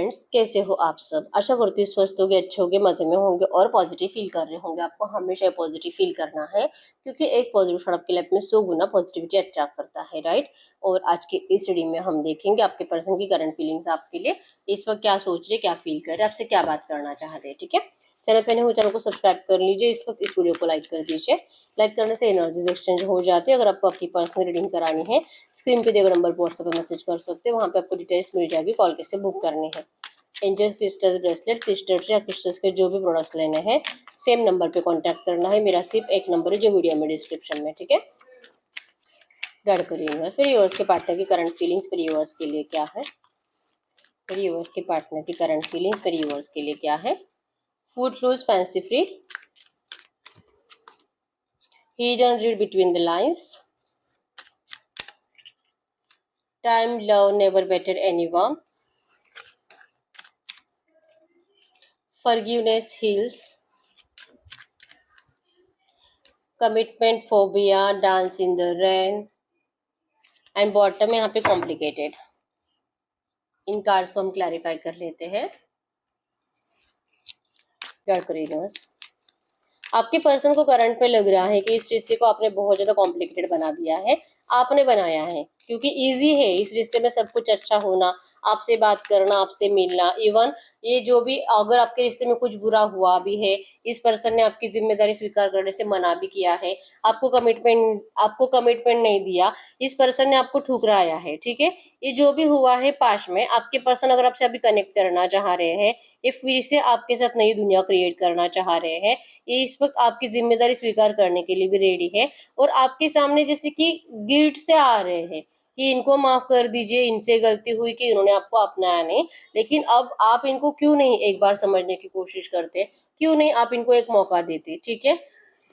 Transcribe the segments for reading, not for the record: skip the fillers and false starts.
Friends, कैसे हो आप सब। आशा करती हूँ स्वस्थ होगे, अच्छे होगे, मजे में होंगे और पॉजिटिव फील कर रहे होंगे। आपको हमेशा पॉजिटिव फील करना है क्योंकि एक पॉजिटिव थॉट आपकी लाइफ में 100 गुना पॉजिटिविटी अट्रैक्ट करता है, राइट। और आज के इस वीडियो में हम देखेंगे आपके पर्सन की करंट फीलिंग्स आपके लिए, इस वक्त क्या सोच रहे, क्या फील कर रहे, आपसे क्या बात करना चाहते हैं। ठीक है, चैनल पे नहीं हो चैनल को सब्सक्राइब कर लीजिए। इस वक्त इस वीडियो को लाइक कर दीजिए। लाइक करने से एनर्जीज एक्सचेंज हो जाती है। अगर आपको आपकी पर्सनल रीडिंग करानी है, स्क्रीन पे दिए गए नंबर पर व्हाट्सएप पे मैसेज कर सकते हैं। वहाँ पे आपको डिटेल्स मिल जाएगी, कॉल कैसे बुक करनी है। एंजल्स क्रिस्टल्स ब्रेसलेट, क्रिस्टल्स या क्रिस्टल्स के जो भी प्रोडक्ट्स लेने हैं, सेम नंबर पे कांटेक्ट करना है। मेरा सिर्फ एक नंबर है जो वीडियो में डिस्क्रिप्शन में, ठीक है। गाइड करिए यूनिवर्स, मेरे यूनिवर्स के पार्टनर की करंट फीलिंग्स मेरे यूनिवर्स के लिए क्या है। मेरे यूनिवर्स के पार्टनर की करंट फीलिंग्स मेरे यूनिवर्स के लिए क्या है। Food loose fancy free, hidden read between the lines, time love never bettered anyone, forgiveness heals, commitment phobia, dance in the rain and bottom में यहाँ पे कॉम्प्लिकेटेड। इन कार्ड्स को हम क्लैरिफाई कर लेते हैं। क्या करिए, आपके पर्सन को करंट में लग रहा है कि इस रिश्ते को आपने बहुत ज़्यादा कॉम्प्लिकेटेड बना दिया है। आपने बनाया है क्योंकि इजी है इस रिश्ते में सब कुछ अच्छा होना, आपसे बात करना, आपसे मिलना। इवन ये जो भी अगर आपके रिश्ते में कुछ बुरा हुआ भी है, इस पर्सन ने आपकी जिम्मेदारी स्वीकार करने से मना भी किया है, आपको कमिटमेंट नहीं दिया, इस पर्सन ने आपको ठुकराया है। ठीक है, ये जो भी हुआ है पास्ट में, आपके पर्सन अगर आपसे अभी कनेक्ट करना चाह रहे हैं, ये फिर से आपके साथ नई दुनिया क्रिएट करना चाह रहे हैं, ये इस वक्त आपकी जिम्मेदारी स्वीकार करने के लिए भी रेडी है। और आपके सामने जैसे कि गिल्ट से आ रहे हैं कि इनको माफ कर दीजिए, इनसे गलती हुई कि इन्होंने आपको अपनाया नहीं। लेकिन अब आप इनको क्यों नहीं एक बार समझने की कोशिश करते, क्यों नहीं आप इनको एक मौका देते। ठीक है,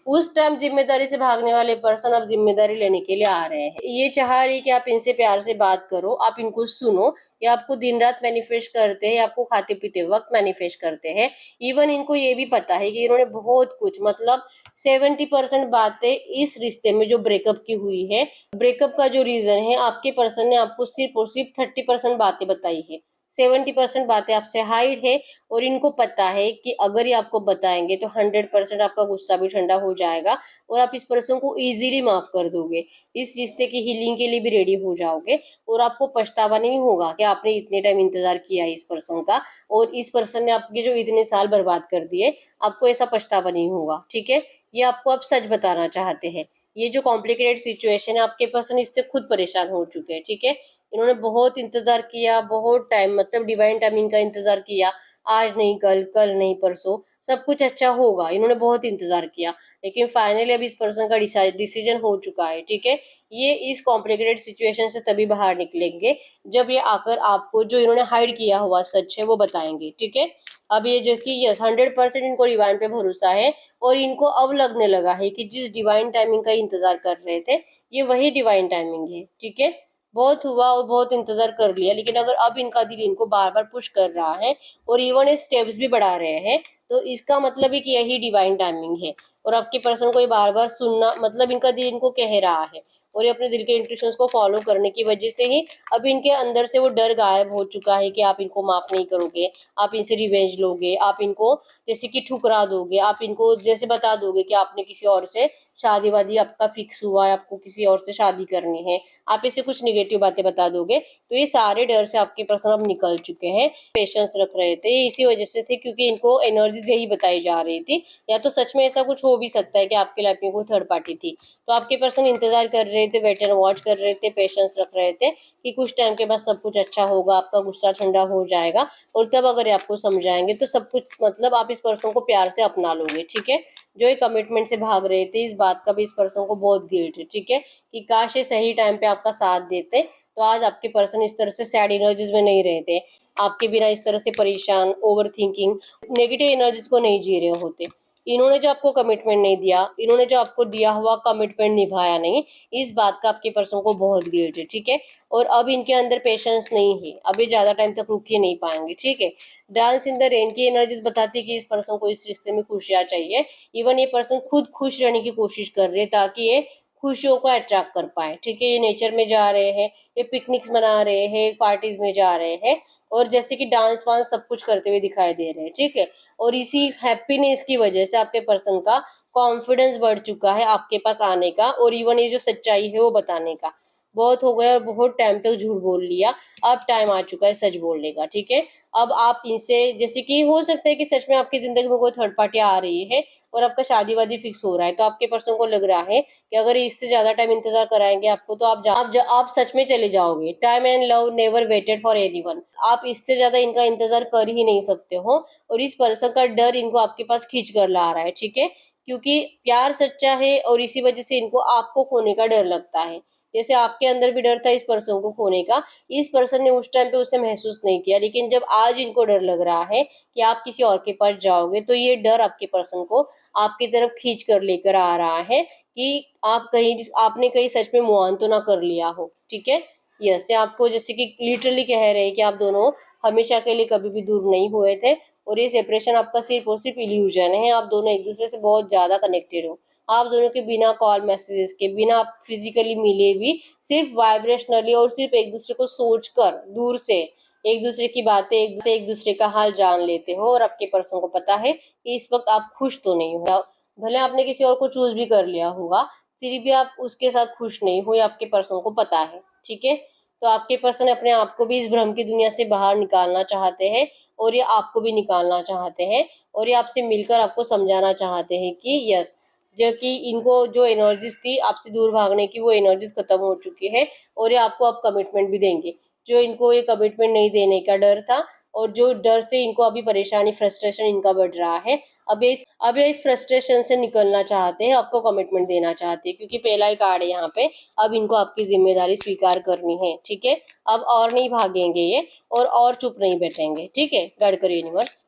उस टाइम जिम्मेदारी से भागने वाले पर्सन अब जिम्मेदारी लेने के लिए आ रहे हैं। ये चाह रही कि आप इनसे प्यार से बात करो, आप इनको सुनो। ये आपको दिन रात मैनिफेस्ट करते हैं, आपको खाते पीते वक्त मैनिफेस्ट करते हैं। इवन इनको ये भी पता है कि इन्होंने बहुत कुछ, मतलब 70% बातें इस रिश्ते में जो ब्रेकअप की हुई है, ब्रेकअप का जो रीजन है, आपके पर्सन ने आपको सिर्फ और सिर्फ 30% बातें बताई है। 70% बातें आपसे हाइड है। और इनको पता है कि अगर ये आपको बताएंगे तो 100% आपका गुस्सा भी ठंडा हो जाएगा और आप इस पर्सन को इजीली माफ कर दोगे, इस रिश्ते की हीलिंग के लिए भी रेडी हो जाओगे। और आपको पछतावा नहीं होगा कि आपने इतने टाइम इंतजार किया है इस पर्सन का, और इस पर्सन ने आपके जो इतने साल बर्बाद कर दिए, आपको ऐसा पछतावा नहीं होगा। ठीक है, ये आपको अब सच बताना चाहते हैं। ये जो कॉम्प्लिकेटेड सिचुएशन है, आपके पर्सन इससे खुद परेशान हो चुके हैं। ठीक है, इन्होंने बहुत इंतजार किया, बहुत टाइम, मतलब डिवाइन टाइमिंग का इंतजार किया। आज नहीं कल, कल नहीं परसों, सब कुछ अच्छा होगा, इन्होंने बहुत इंतजार किया। लेकिन फाइनली अभी इस पर्सन का डिसीजन हो चुका है। ठीक है, ये इस कॉम्प्लिकेटेड सिचुएशन से तभी बाहर निकलेंगे जब ये आकर आपको जो इन्होंने हाइड किया हुआ सच है वो बताएंगे। ठीक है, अब ये जो कि यस 100% इनको डिवाइन पे भरोसा है। और इनको अब लगने लगा है कि जिस डिवाइन टाइमिंग का इंतजार कर रहे थे, ये वही डिवाइन टाइमिंग है। ठीक है, बहुत हुआ और बहुत इंतजार कर लिया, लेकिन अगर अब इनका दिल इनको बार बार पुश कर रहा है और इवन स्टेप्स भी बढ़ा रहे हैं, तो इसका मतलब है कि यही डिवाइन टाइमिंग है। और आपके पर्सन को ये बार बार सुनना, मतलब इनका दिल इनको कह रहा है और ये अपने दिल के इंट्यूशंस को फॉलो करने की वजह से ही अब इनके अंदर से वो डर गायब हो चुका है कि आप इनको माफ नहीं करोगे, आप इनसे रिवेंज लोगे, आप इनको जैसे कि ठुकरा दोगे, आप इनको जैसे बता दोगे कि आपने किसी और से शादी वादी आपका फिक्स हुआ है, आपको किसी और से शादी करनी है, आप इसे कुछ निगेटिव बातें बता दोगे। तो ये सारे डर से आपके पर्सन अब निकल चुके हैं। पेशेंस रख रहे थे, ये इसी वजह से थे क्योंकि इनको एनर्जीज यही बताई जा रही थी। या तो सच में ऐसा कुछ हो भी सकता है कि आपके लाइफ में कोई थर्ड पार्टी थी, तो आपके पर्सन इंतजार कर रहे थे, वेट एंड वॉच कर रहे थे, पेशेंस रख रहे थे कि कुछ टाइम के बाद सब कुछ अच्छा होगा, आपका गुस्सा ठंडा हो जाएगा और तब अगर आपको समझाएंगे तो सब कुछ, मतलब आप इस पर्सन को प्यार से अपना लोगे। ठीक है, जो ये कमिटमेंट से भाग रहे थे, इस बात का भी इस पर्सन को बहुत गिल्ट है। ठीक है, कि काश ये सही टाइम पे आपका साथ देते तो आज आपके पर्सन इस तरह से सैड एनर्जीज में नहीं रहते, आपके बिना इस तरह से परेशान, ओवर थिंकिंग, नेगेटिव एनर्जीज को नहीं जी रहे होते। इन्होंने जो आपको कमिटमेंट नहीं दिया, इन्होंने जो आपको दिया हुआ कमिटमेंट निभाया नहीं, इस बात का आपके पर्सन को बहुत गिल्ट है। ठीक है, और अब इनके अंदर पेशेंस नहीं है, अभी ज्यादा टाइम तक रुक ही नहीं पाएंगे। ठीक है, डांस इन द रेन की एनर्जीज बताती है कि इस पर्सन को इस रिश्ते में खुशियां चाहिए। इवन ये पर्सन खुद खुश रहने की कोशिश कर रहे हैं ताकि ये खुशियों को अट्रैक्ट कर पाए। ठीक है, ये नेचर में जा रहे हैं, ये पिकनिक्स मना रहे हैं, पार्टीज में जा रहे हैं, और जैसे कि डांस वांस सब कुछ करते हुए दिखाई दे रहे हैं। ठीक है, और इसी हैप्पीनेस की वजह से आपके पर्सन का कॉन्फिडेंस बढ़ चुका है आपके पास आने का, और इवन ये जो सच्चाई है वो बताने का। बहुत हो गया और बहुत टाइम तक झूठ बोल लिया, अब टाइम आ चुका है सच बोलने का। ठीक है, अब आप इनसे, जैसे कि हो सकता है कि सच में आपकी जिंदगी में कोई थर्ड पार्टी आ रही है और आपका शादी वादी फिक्स हो रहा है, तो आपके पर्सन को लग रहा है कि अगर इससे ज्यादा टाइम इंतजार कराएंगे आपको तो आप सच में चले जाओगे। Time and love never waited for anyone. आप इससे ज्यादा इनका इंतजार कर ही नहीं सकते हो, और इस पर्सन का डर इनको आपके पास खींच कर ला रहा है। ठीक है, क्योंकि प्यार सच्चा है और इसी वजह से इनको आपको खोने का डर लगता है। जैसे आपके अंदर भी डर था इस पर्सन को खोने का, इस पर्सन ने उस टाइम पे उसे महसूस नहीं किया, लेकिन जब आज इनको डर लग रहा है कि आप किसी और के पास जाओगे, तो ये डर आपके पर्सन को आपकी तरफ खींच कर लेकर आ रहा है कि आपने कहीं सच में मुंह ऑन तो ना कर लिया हो। ठीक है, यस, ये आपको जैसे कि लिटरली कह रहे हैं कि आप दोनों हमेशा के लिए कभी भी दूर नहीं हुए थे, और ये सेपरेशन आपका सिर्फ और सिर्फ इल्यूजन है। आप दोनों एक दूसरे से बहुत ज्यादा कनेक्टेड हो। आप दोनों के बिना कॉल मैसेजेस के, बिना आप फिजिकली मिले भी, सिर्फ वाइब्रेशनली और सिर्फ एक दूसरे को सोचकर दूर से एक दूसरे की बातें, एक दूसरे का हाल जान लेते हो। और आपके पर्सन को पता है कि इस वक्त आप खुश तो नहीं हो, भले आपने किसी और को चूज भी कर लिया होगा, फिर भी आप उसके साथ खुश नहीं हो, ये आपके पर्सन को पता है। ठीक है, तो आपके पर्सन अपने आप को भी इस भ्रम की दुनिया से बाहर निकालना चाहते हैं, और ये आपको भी निकालना चाहते हैं, और ये आपसे मिलकर आपको समझाना चाहते हैं कि यस, जो कि इनको जो एनर्जीज थी आपसे दूर भागने की, वो एनर्जीज खत्म हो चुकी है, और ये आपको अब कमिटमेंट भी देंगे। जो इनको ये कमिटमेंट नहीं देने का डर था, और जो डर से इनको अभी परेशानी, फ्रस्ट्रेशन इनका बढ़ रहा है, अब ये इस फ्रस्ट्रेशन से निकलना चाहते हैं, आपको कमिटमेंट देना चाहते हैं, क्योंकि पहला ही कार्ड है यहाँ पे। अब इनको आपकी जिम्मेदारी स्वीकार करनी है। ठीक है, अब और नहीं भागेंगे ये, और चुप नहीं बैठेंगे। ठीक है, गाइड करो यूनिवर्स,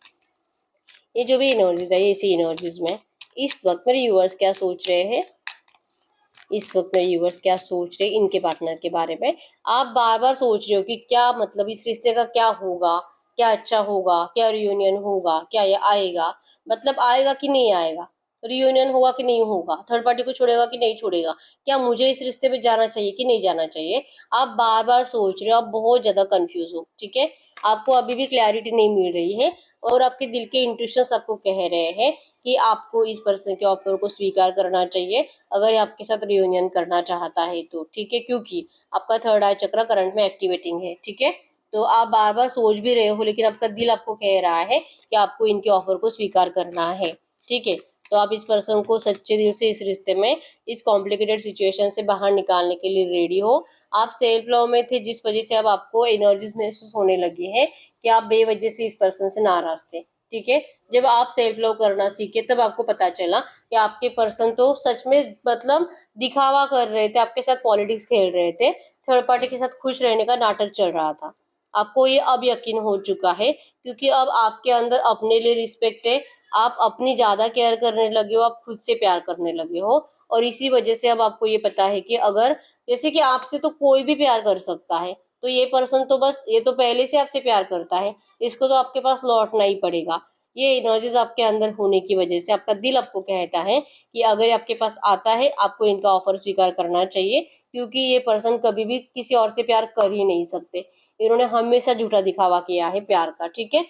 ये जो भी एनर्जीज है, ये इसी एनर्जीज में इस वक्त मेरे व्यूअर्स क्या सोच रहे हैं, इस वक्त मेरे व्यूअर्स क्या सोच रहे हैं इनके पार्टनर के बारे में। आप बार बार सोच रहे हो कि क्या मतलब इस रिश्ते का क्या होगा, क्या अच्छा होगा, क्या रियूनियन होगा, क्या ये आएगा, मतलब आएगा कि नहीं आएगा, रियूनियन होगा कि नहीं होगा, थर्ड पार्टी को छोड़ेगा कि नहीं छोड़ेगा, क्या मुझे इस रिश्ते में जाना चाहिए कि नहीं जाना चाहिए। आप बार बार सोच रहे हो, आप बहुत ज्यादा कंफ्यूज हो। ठीक है, आपको अभी भी क्लैरिटी नहीं मिल रही है, और आपके दिल के इंट्यूशंस आपको कह रहे हैं कि आपको इस पर्सन के ऑफर को स्वीकार करना चाहिए अगर ये आपके साथ रियूनियन करना चाहता है तो। ठीक है, क्योंकि आपका थर्ड आई चक्र करंट में एक्टिवेटिंग है। ठीक है, तो आप बार बार सोच भी रहे हो, लेकिन आपका दिल आपको कह रहा है कि आपको इनके ऑफर को स्वीकार करना है। ठीक है, तो आप इस पर्सन को सच्चे दिल से इस रिश्ते में, इस कॉम्प्लिकेटेड सिचुएशन से बाहर निकालने के लिए रेडी हो। आप सेल्फ लव में थे, जिस वजह से अब आपको एनर्जीज महसूस होने लगी है कि आप बेवजह से इस पर्सन से नाराज थे। ठीक है, जब आप सेल्फ लव करना सीखे तब आपको पता चला कि आपके पर्सन तो सच में मतलब दिखावा कर रहे थे, आपके साथ पॉलिटिक्स खेल रहे थे, थर्ड पार्टी के साथ खुश रहने का नाटक चल रहा था। आपको ये अब यकीन हो चुका है, क्योंकि अब आपके अंदर अपने लिए रिस्पेक्ट है, आप अपनी ज्यादा केयर करने लगे हो, आप खुद से प्यार करने लगे हो, और इसी वजह से अब आपको ये पता है कि अगर, जैसे कि आपसे तो कोई भी प्यार कर सकता है, तो ये पर्सन तो बस, ये तो पहले से आपसे प्यार करता है, इसको तो आपके पास लौटना ही पड़ेगा। ये एनर्जीज आपके अंदर होने की वजह से आपका दिल आपको कहता है कि अगर ये आपके पास आता है, आपको इनका ऑफर स्वीकार करना चाहिए, क्योंकि ये पर्सन कभी भी किसी और से प्यार कर ही नहीं सकते। इन्होंने हमेशा झूठा दिखावा किया है प्यार का। ठीक है,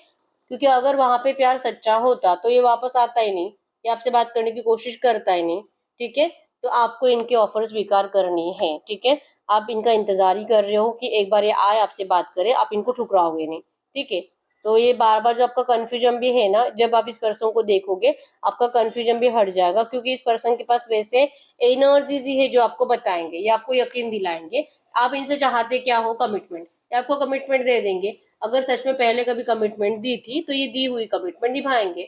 क्योंकि अगर वहां पे प्यार सच्चा होता तो ये वापस आता ही नहीं, ये आपसे बात करने की कोशिश करता ही नहीं। ठीक है, तो आपको इनके ऑफर स्वीकार करनी है। ठीक है, आप इनका इंतजार ही कर रहे हो कि एक बार ये आए, आपसे बात करे, आप इनको ठुकराओगे नहीं। ठीक है, तो ये बार बार जो आपका कंफ्यूजन भी है ना, जब आप इस पर्सन को देखोगे आपका कंफ्यूजन भी हट जाएगा, क्योंकि इस पर्सन के पास वैसे एनर्जीज ही है जो आपको बताएंगे, ये आपको यकीन दिलाएंगे। आप इनसे चाहते क्या हो, कमिटमेंट, ये आपको कमिटमेंट दे देंगे। अगर सच में पहले कभी कमिटमेंट दी थी तो ये दी हुई कमिटमेंट निभाएंगे,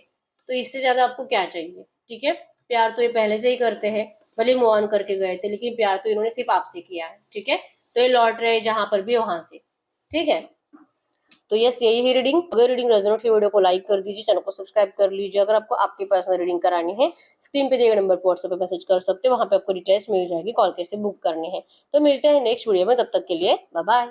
तो इससे ज्यादा आपको क्या चाहिए। ठीक है, प्यार तो ये पहले से ही करते हैं, भले मूव ऑन करके गए थे, लेकिन प्यार तो इन्होंने सिर्फ आपसे किया है। ठीक है, तो ये लौट रहे जहां पर भी वहां से। ठीक है, तो यस, यही है रीडिंग। अगर रीडिंग रेजोनेट हुई, वीडियो को लाइक कर दीजिए, चैनल को सब्सक्राइब कर लीजिए। अगर आपको आपकी पर्सनल रीडिंग करानी है, स्क्रीन पे दिए गए नंबर पर व्हाट्सएप पे मैसेज कर सकते हैं, वहां पे आपको डिटेल्स मिल जाएगी, कॉल कैसे बुक करनी है। तो मिलते हैं नेक्स्ट वीडियो में, तब तक के लिए बाय बाय।